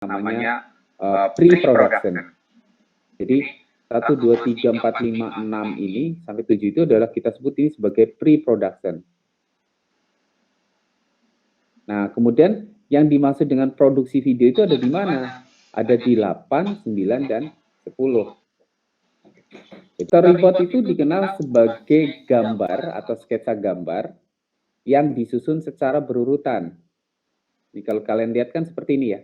namanya pre-production. Jadi 1, 2, 3, 4, 5, 6 ini sampai 7 itu adalah kita sebut ini sebagai pre-production. Nah, kemudian yang dimaksud dengan produksi video itu ada di mana? Ada di 8, 9, dan 10. Storyboard itu dikenal sebagai gambar atau sketsa gambar yang disusun secara berurutan. Ini kalau kalian lihat kan seperti ini ya.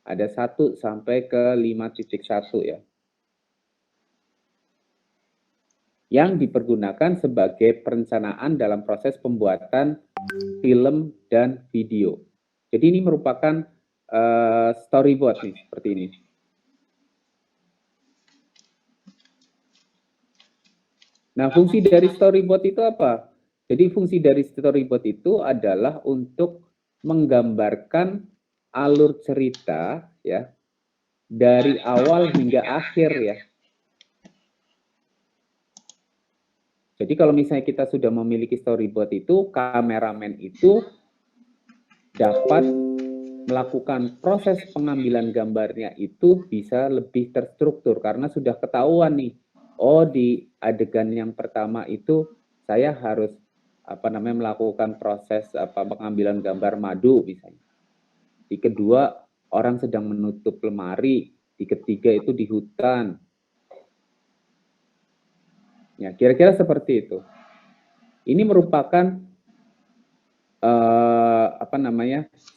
Ada 1 sampai ke 5.1 ya. Yang dipergunakan sebagai perencanaan dalam proses pembuatan film dan video. Jadi ini merupakan storyboard nih, seperti ini. Nah, fungsi dari storyboard itu apa? Jadi fungsi dari storyboard itu adalah untuk menggambarkan alur cerita ya dari awal hingga akhir ya. Jadi kalau misalnya kita sudah memiliki storyboard itu, kameramen itu dapat melakukan proses pengambilan gambarnya itu bisa lebih terstruktur karena sudah ketahuan nih. Oh, di adegan yang pertama itu saya harus melakukan proses pengambilan gambar madu misalnya. Di kedua orang sedang menutup lemari, di ketiga itu di hutan. Ya, kira-kira seperti itu. Ini merupakan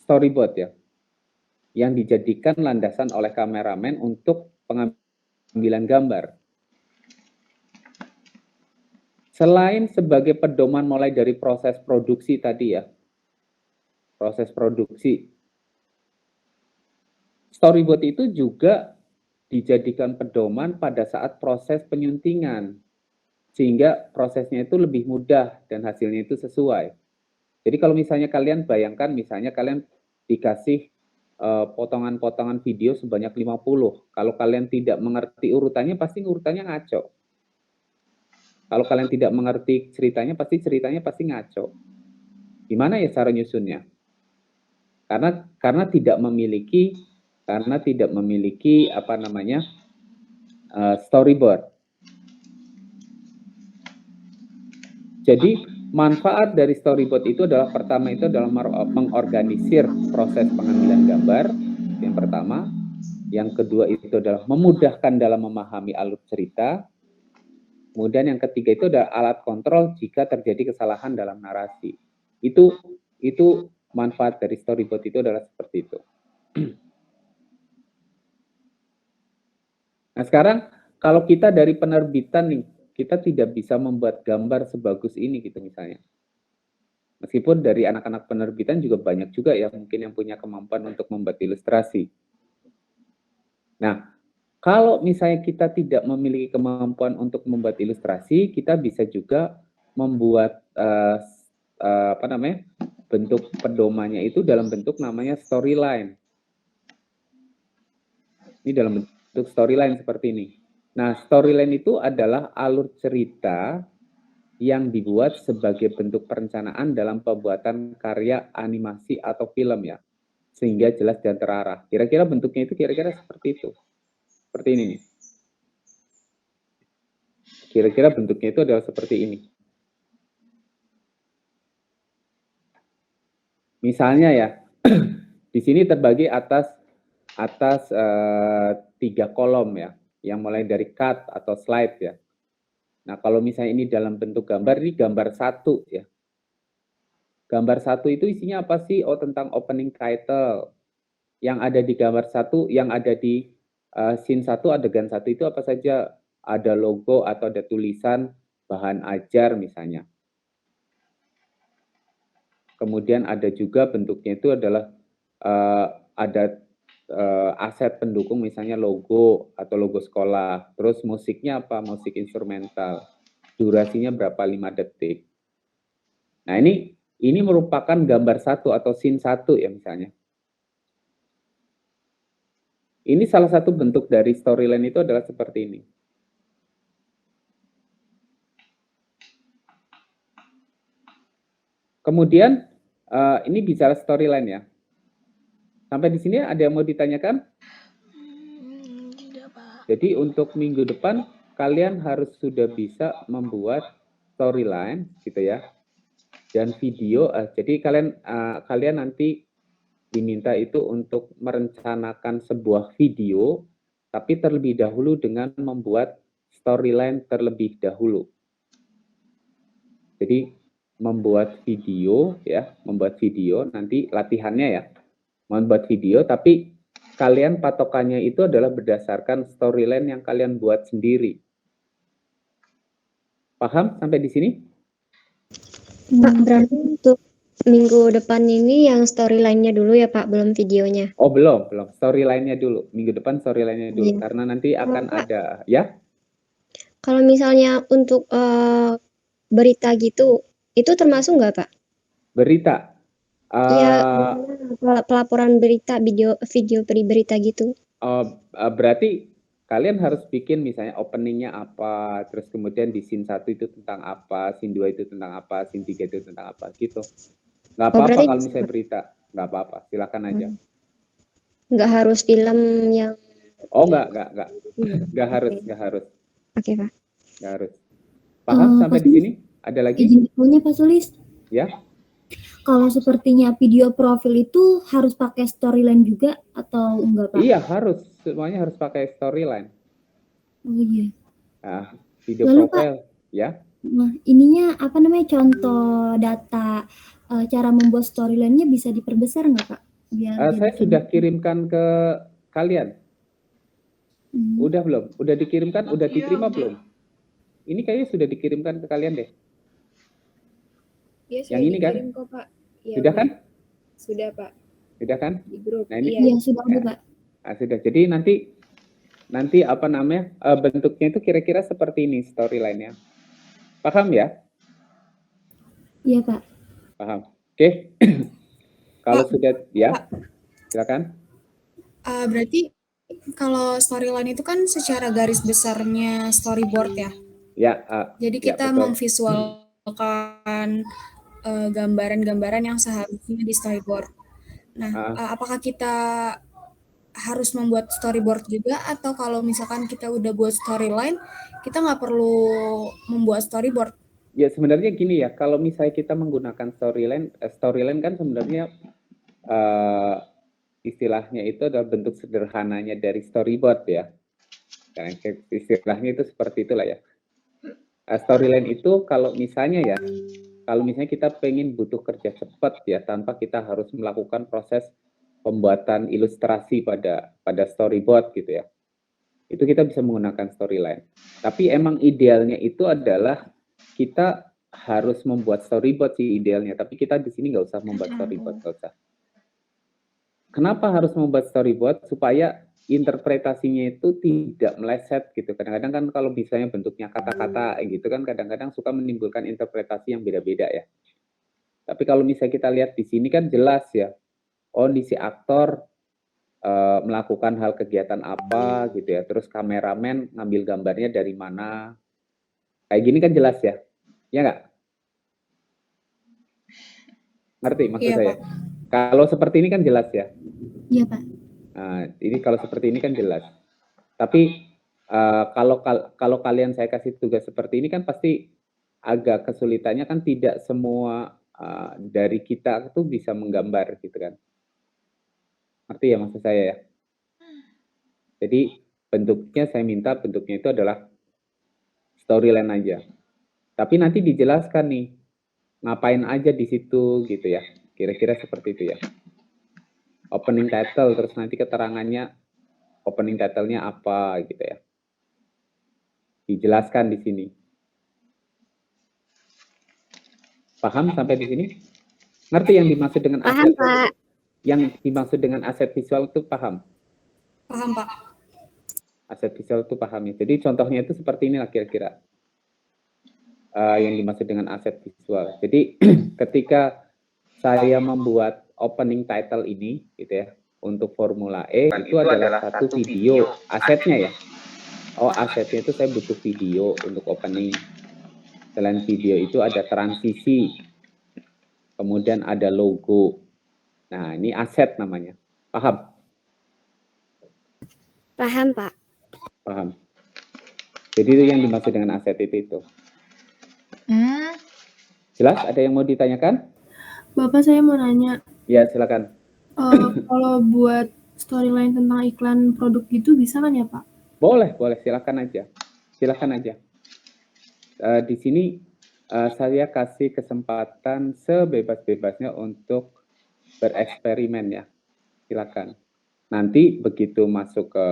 storyboard ya, yang dijadikan landasan oleh kameramen untuk pengambilan gambar. Selain sebagai pedoman mulai dari proses produksi tadi ya, proses produksi, storyboard itu juga dijadikan pedoman pada saat proses penyuntingan, sehingga prosesnya itu lebih mudah dan hasilnya itu sesuai. Jadi kalau misalnya kalian bayangkan, misalnya kalian dikasih potongan-potongan video sebanyak 50. Kalau kalian tidak mengerti urutannya, pasti urutannya ngaco. Kalau kalian tidak mengerti ceritanya pasti ngaco. Gimana ya cara nyusunnya? Karena tidak memiliki storyboard. Jadi manfaat dari storyboard itu adalah pertama itu adalah mengorganisir proses pengambilan gambar, yang pertama. Yang kedua itu adalah memudahkan dalam memahami alur cerita. Kemudian yang ketiga itu adalah alat kontrol jika terjadi kesalahan dalam narasi. Itu manfaat dari storyboard itu adalah seperti itu. Nah sekarang kalau kita dari penerbitan nih, kita tidak bisa membuat gambar sebagus ini gitu misalnya. Meskipun dari anak-anak penerbitan juga banyak juga ya mungkin yang punya kemampuan untuk membuat ilustrasi. Nah, kalau misalnya kita tidak memiliki kemampuan untuk membuat ilustrasi, kita bisa juga membuat bentuk pedomannya itu dalam bentuk namanya storyline. Ini dalam bentuk storyline seperti ini. Nah, storyline itu adalah alur cerita yang dibuat sebagai bentuk perencanaan dalam pembuatan karya animasi atau film ya, sehingga jelas dan terarah. Kira-kira bentuknya itu kira-kira seperti itu. Seperti ini nih. Kira-kira bentuknya itu adalah seperti ini. Misalnya ya, di sini terbagi atas 3 kolom ya, yang mulai dari cut atau slide ya. Nah, kalau misalnya ini dalam bentuk gambar, ini gambar 1 ya. Gambar 1 itu isinya apa sih? Oh, tentang opening title. Yang ada di gambar 1, yang ada di scene 1, adegan 1 itu apa saja? Ada logo atau ada tulisan bahan ajar misalnya. Kemudian ada juga bentuknya itu adalah ada aset pendukung misalnya logo atau logo sekolah. Terus musiknya apa? Musik instrumental. Durasinya berapa? 5 detik. Nah, ini merupakan gambar 1 atau scene 1 ya misalnya. Ini salah satu bentuk dari storyline itu adalah seperti ini. Kemudian ini bicara storyline ya. Sampai di sini ada yang mau ditanyakan? Tidak, Pak. Jadi untuk minggu depan kalian harus sudah bisa membuat storyline gitu ya. Dan video, jadi kalian nanti diminta itu untuk merencanakan sebuah video, tapi terlebih dahulu dengan membuat storyline terlebih dahulu. Jadi membuat video ya, membuat video nanti latihannya ya, membuat video, tapi kalian patokannya itu adalah berdasarkan storyline yang kalian buat sendiri. Paham sampai di sini? Pak, berarti untuk minggu depan ini yang storyline-nya dulu ya Pak, belum videonya. Oh belum. Storyline-nya dulu. Minggu depan storyline-nya dulu. Iya. Karena nanti akan Pak, ada, ya. kalau misalnya untuk berita gitu, itu termasuk nggak Pak? Berita. Iya, pelaporan berita, video berita gitu. Berarti kalian harus bikin misalnya openingnya apa, terus kemudian di scene 1 itu tentang apa, scene 2 itu tentang apa, scene 3 itu tentang apa, gitu. Nggak apa-apa berarti kalau misalnya berita. Nggak apa-apa, silakan aja. nggak harus film yang... Oh, nggak harus. Oke, Pak. Nggak harus. Paham sampai di sini? Ada lagi? Izin infonya Pak Sulis. Ya. Kalau sepertinya video profil itu harus pakai storyline juga atau enggak Pak? Iya, harus. Semuanya harus pakai storyline. Oh iya. Nah, video Lalu, profile, Pak, ya. Nah, ininya apa namanya, contoh data cara membuat storyline-nya bisa diperbesar nggak Pak? Biar Saya sudah kirimkan ke kalian. Udah belum? Udah dikirimkan? Udah diterima belum? Ini kayaknya sudah dikirimkan ke kalian deh. Ya, Yang ini kan? kok, Pak. Ya, Sudah kan? Sudah, Pak. Sudah kan? Di grup. Nah, ini Iya, sudah ada Pak. Nah, sudah. Jadi nanti apa namanya? Bentuknya itu kira-kira seperti ini storyline-nya. Paham ya? Iya, Pak. Paham. Oke. Kalau Pak, sudah ya, Pak. silakan. Berarti kalau storyline itu kan secara garis besarnya storyboard ya. Ya. Jadi kita memvisualkan gambaran-gambaran yang seharusnya di storyboard. Nah, apakah kita harus membuat storyboard juga, atau kalau misalkan kita udah buat storyline, kita nggak perlu membuat storyboard? Ya sebenarnya gini ya, kalau misalnya kita menggunakan storyline kan sebenarnya istilahnya itu adalah bentuk sederhananya dari storyboard ya. Karena istilahnya itu seperti itulah ya. Storyline itu kalau misalnya kita pengen butuh kerja cepat ya, tanpa kita harus melakukan proses pembuatan ilustrasi pada storyboard gitu ya. Itu kita bisa menggunakan storyline. Tapi emang idealnya itu adalah kita harus membuat storyboard sih idealnya, tapi kita di sini nggak usah membuat storyboard, nggak usah. Kenapa harus membuat storyboard? Supaya interpretasinya itu tidak meleset gitu. Kadang-kadang kan kalau misalnya bentuknya kata-kata gitu kan kadang-kadang suka menimbulkan interpretasi yang beda-beda ya. Tapi kalau misalnya kita lihat di sini kan jelas ya, oh di si aktor melakukan hal kegiatan apa gitu ya, terus kameramen ngambil gambarnya dari mana, kayak gini kan jelas ya, ya nggak? Ngerti maksud saya? Pak. Kalau seperti ini kan jelas ya. Iya Pak. Nah, ini kalau seperti ini kan jelas. Tapi kalau kalian saya kasih tugas seperti ini kan pasti agak kesulitannya kan tidak semua dari kita tuh bisa menggambar gitu kan. Ngerti ya maksud saya ya? Jadi bentuknya saya minta bentuknya itu adalah storyline aja. Tapi nanti dijelaskan nih ngapain aja di situ gitu ya. Kira-kira seperti itu ya. Opening title terus nanti keterangannya opening title-nya apa gitu ya. Dijelaskan di sini. Paham sampai di sini? Ngerti yang dimaksud dengan paham, aset? Pak. Yang dimaksud dengan aset visual itu paham? Paham, Pak. Aset visual itu paham ya. Jadi contohnya itu seperti inilah kira-kira. Yang dimaksud dengan aset visual. Jadi ketika saya membuat opening title ini gitu ya untuk Formula E itu adalah satu video asetnya ya. Oh asetnya itu saya butuh video untuk opening. Selain video itu ada transisi, kemudian ada logo. Nah ini aset namanya. Paham? Paham, Pak. Paham. Jadi itu yang dimaksud dengan aset itu. Jelas? Ada yang mau ditanyakan? Bapak, saya mau nanya. Ya, silakan. Kalau buat storyline tentang iklan produk gitu bisa kan ya, Pak? Boleh, silakan aja. Silakan aja. Di sini saya kasih kesempatan sebebas-bebasnya untuk bereksperimen ya. Silakan. Nanti begitu masuk ke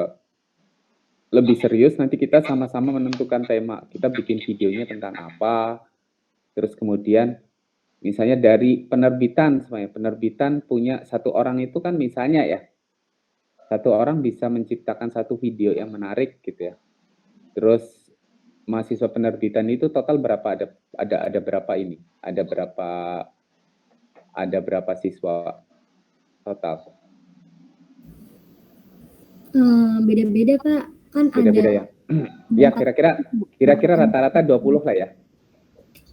lebih serius, nanti kita sama-sama menentukan tema. Kita bikin videonya tentang apa. Terus kemudian misalnya dari penerbitan, semuanya penerbitan punya satu orang itu kan misalnya ya, satu orang bisa menciptakan satu video yang menarik gitu ya. Terus mahasiswa penerbitan itu total berapa? Ada berapa ini? Ada berapa siswa total? Beda-beda, Pak. Kan Beda-beda ya. Ya, kira-kira rata-rata 20 lah ya.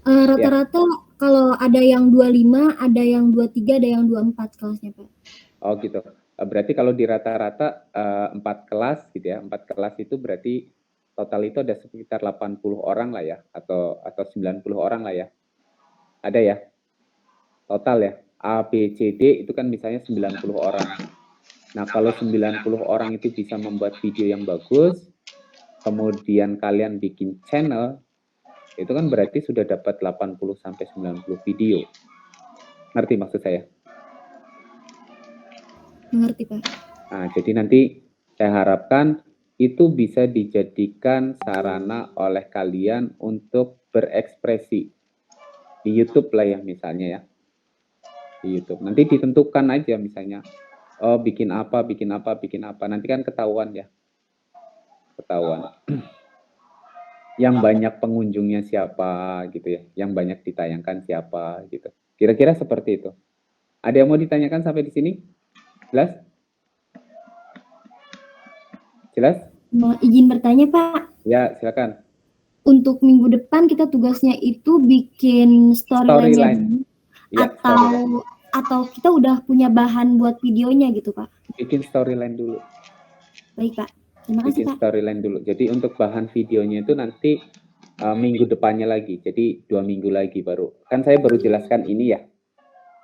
Rata-rata kalau ada yang 25, ada yang 23, ada yang 24 kelasnya, Pak. Oh gitu. Berarti kalau di rata-rata 4 kelas gitu ya. 4 kelas itu berarti total itu ada sekitar 80 orang lah ya, atau 90 orang lah ya. Ada ya? Total ya. A, B, C, D itu kan misalnya 90 orang. Nah, kalau 90 orang itu bisa membuat video yang bagus, kemudian kalian bikin channel, itu kan berarti sudah dapat 80-90 video. Ngerti maksud saya? Mengerti, Pak. Nah, jadi nanti saya harapkan itu bisa dijadikan sarana oleh kalian untuk berekspresi di YouTube lah ya misalnya ya. Di YouTube. Nanti ditentukan aja misalnya, oh bikin apa. Nanti kan ketahuan ya. Ketahuan. Yang banyak pengunjungnya siapa gitu ya. Yang banyak ditayangkan siapa gitu. Kira-kira seperti itu. Ada yang mau ditanyakan sampai di sini? Jelas? Jelas? Mau izin bertanya, Pak? Ya, silakan. Untuk minggu depan kita tugasnya itu bikin storyline. Ya, atau kita udah punya bahan buat videonya gitu, Pak? Bikin storyline dulu. Baik, Pak. Terima kasih, Bikin Pak. storyline dulu. Jadi untuk bahan videonya itu nanti minggu depannya lagi. Jadi 2 minggu lagi baru. Kan saya baru jelaskan ini ya.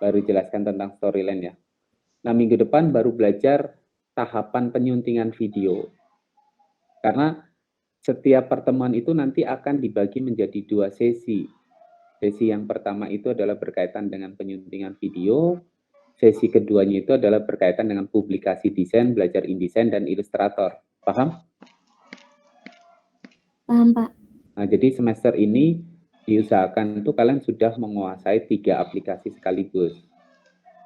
Baru jelaskan tentang storyline ya. Nah, minggu depan baru belajar tahapan penyuntingan video. Karena setiap pertemuan itu nanti akan dibagi menjadi 2 sesi. Sesi yang pertama itu adalah berkaitan dengan penyuntingan video. Sesi keduanya itu adalah berkaitan dengan publikasi desain, belajar InDesign dan Illustrator. Paham? Paham, Pak. Nah, jadi semester ini diusahakan itu kalian sudah menguasai 3 aplikasi sekaligus.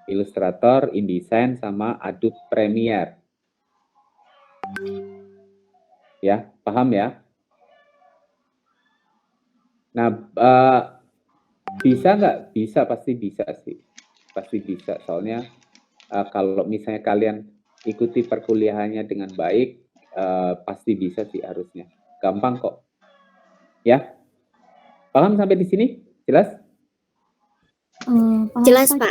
Illustrator, InDesign, sama Adobe Premiere. Ya, paham ya? Nah, bisa nggak? Bisa, pasti bisa sih. Pasti bisa, soalnya kalau misalnya kalian ikuti perkuliahannya dengan baik, pasti bisa sih harusnya. Gampang kok. Ya? Paham sampai di sini? Jelas? Paham, Jelas, Pak.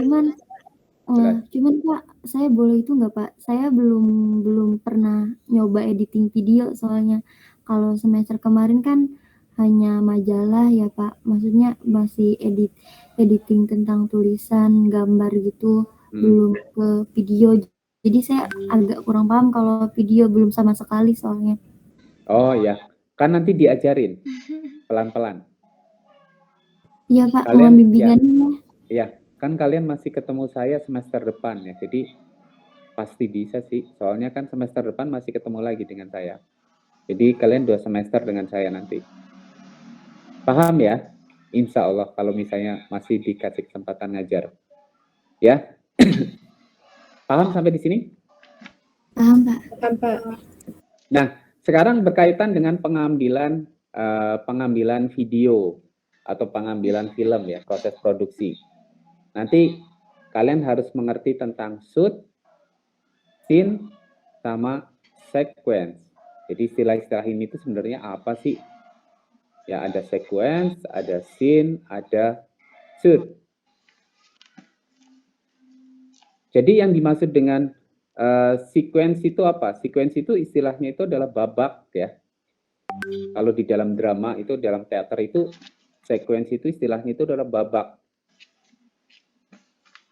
Pak. Cuman Pak, saya boleh itu nggak, Pak? Saya belum pernah nyoba editing video, soalnya kalau semester kemarin kan hanya majalah ya, Pak. Maksudnya masih editing tentang tulisan, gambar gitu, belum ke video. Jadi saya agak kurang paham kalau video, belum sama sekali soalnya. Oh ya, kan nanti diajarin pelan-pelan. Iya, Pak, mohon bimbingannya. Ya, kan kalian masih ketemu saya semester depan ya, jadi pasti bisa sih, soalnya kan semester depan masih ketemu lagi dengan saya. Jadi kalian 2 semester dengan saya nanti. Paham ya? Insya Allah kalau misalnya masih dikasih kesempatan ngajar. Ya? Paham sampai di sini? Paham, Pak. Paham, Pak. Nah, sekarang berkaitan dengan pengambilan video atau pengambilan film ya, proses produksi. Nanti kalian harus mengerti tentang shoot, scene, sama sequence. Jadi istilah-istilah ini itu sebenarnya apa sih? Ya, ada sequence, ada scene, ada shoot. Jadi yang dimaksud dengan Sequence itu apa? Sequence itu istilahnya itu adalah babak ya. Kalau di dalam drama itu, dalam teater itu, sequence itu istilahnya itu adalah babak.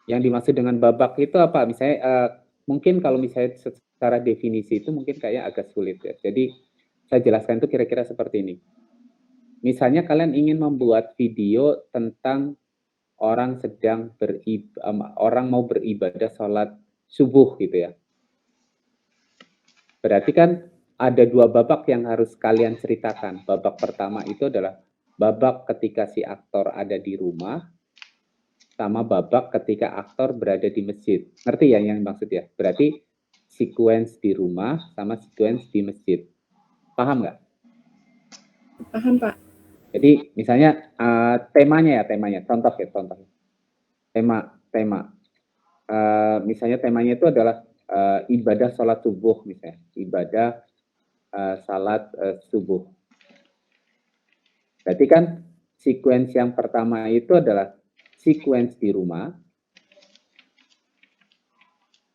Yang dimaksud dengan babak itu apa? Misalnya mungkin kalau misalnya secara definisi itu mungkin kayak agak sulit ya. Jadi saya jelaskan itu kira-kira seperti ini. Misalnya kalian ingin membuat video tentang orang orang mau beribadah sholat subuh gitu ya. Berarti kan ada dua babak yang harus kalian ceritakan. Babak pertama itu adalah babak ketika si aktor ada di rumah, sama babak ketika aktor berada di masjid. Ngerti ya yang maksud ya? Berarti sequence di rumah sama sequence di masjid. Paham nggak? Paham, Pak. Jadi misalnya temanya. Contoh. Tema. Misalnya temanya itu adalah ibadah sholat subuh misalnya. Ibadah salat subuh. Berarti kan sequence yang pertama itu adalah sequence di rumah.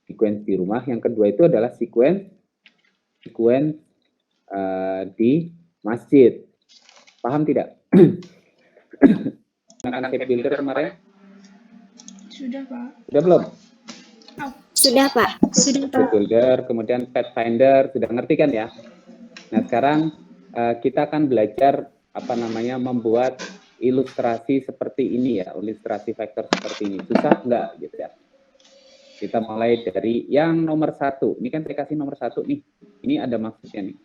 Sequence di rumah. Yang kedua itu adalah sequence di masjid. Paham tidak? Anak Shape Builder kemarin? Sudah, Pak. Sudah belum? Sudah, Pak. Sudah, Shape Builder, kemudian Pathfinder, sudah ngerti kan ya? Nah, sekarang kita akan belajar membuat ilustrasi seperti ini ya, ilustrasi vektor seperti ini. Susah nggak gitu ya? Kita mulai dari yang nomor 1. Ini kan saya kasih nomor 1 nih. Ini ada maksudnya nih.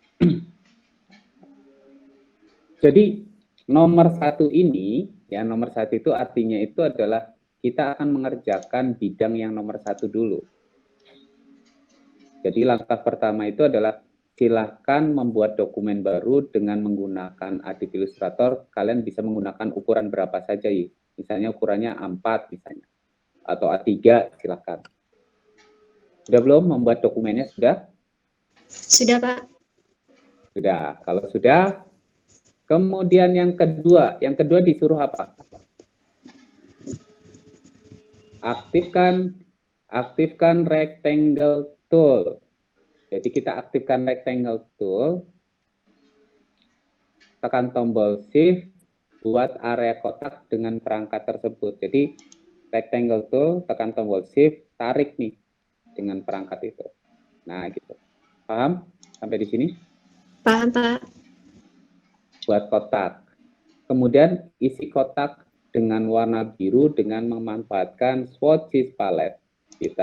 Jadi nomor 1 ini, ya nomor 1 itu artinya itu adalah kita akan mengerjakan bidang yang nomor 1 dulu. Jadi langkah pertama itu adalah silahkan membuat dokumen baru dengan menggunakan Adobe Illustrator. Kalian bisa menggunakan ukuran berapa saja ya. Misalnya ukurannya A4 misalnya. Atau A3 silahkan. Sudah belum membuat dokumennya? Sudah? Sudah, Pak. Sudah. Kalau sudah, kemudian yang kedua disuruh apa? Aktifkan rectangle tool. Jadi kita aktifkan rectangle tool, tekan tombol shift, buat area kotak dengan perangkat tersebut. Jadi rectangle tool, tekan tombol shift, tarik nih dengan perangkat itu. Nah gitu. Paham sampai di sini? Paham, Pak. Buat kotak. Kemudian isi kotak dengan warna biru dengan memanfaatkan swatches palette. Kita